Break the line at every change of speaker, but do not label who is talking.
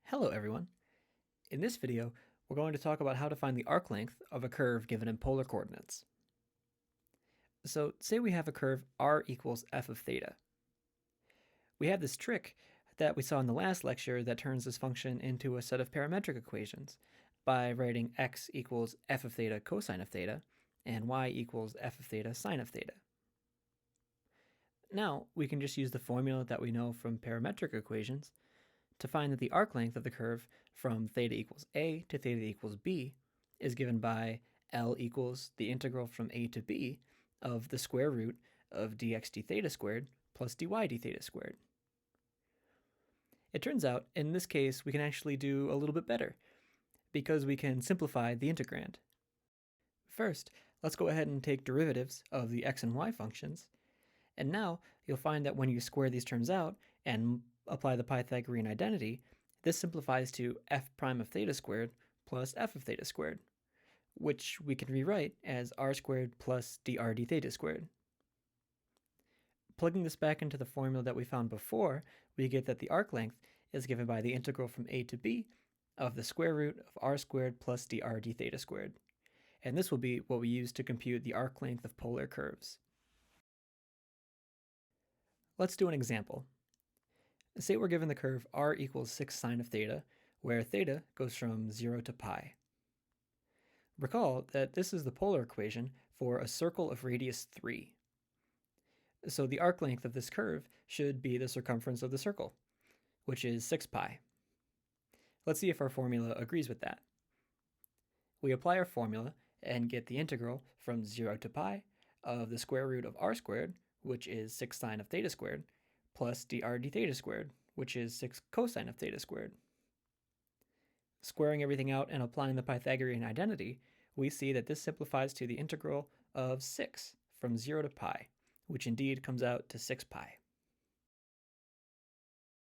Hello everyone. In this video, we're going to talk about how to find the arc length of a curve given in polar coordinates. So say we have a curve r equals f of theta. We have this trick that we saw in the last lecture that turns this function into a set of parametric equations by writing x equals f of theta cosine of theta and y equals f of theta sine of theta. Now we can just use the formula that we know from parametric equations to find that the arc length of the curve from theta equals a to theta equals b is given by L equals the integral from a to b of the square root of dx d theta squared plus dy d theta squared. It turns out, in this case, we can actually do a little bit better, because we can simplify the integrand. First, let's go ahead and take derivatives of the x and y functions, and now you'll find that when you square these terms out and apply the Pythagorean identity, this simplifies to f prime of theta squared plus f of theta squared, which we can rewrite as r squared plus dr d theta squared. Plugging this back into the formula that we found before, we get that the arc length is given by the integral from a to b of the square root of r squared plus dr d theta squared. And this will be what we use to compute the arc length of polar curves. Let's do an example. Say we're given the curve r equals 6 sine of theta, where theta goes from 0 to pi. Recall that this is the polar equation for a circle of radius 3. So the arc length of this curve should be the circumference of the circle, which is 6 pi. Let's see if our formula agrees with that. We apply our formula and get the integral from 0 to pi of the square root of r squared, which is 6 sine of theta squared, plus dr d theta squared, which is 6 cosine of theta squared. Squaring everything out and applying the Pythagorean identity, we see that this simplifies to the integral of 6 from 0 to pi, which indeed comes out to 6 pi.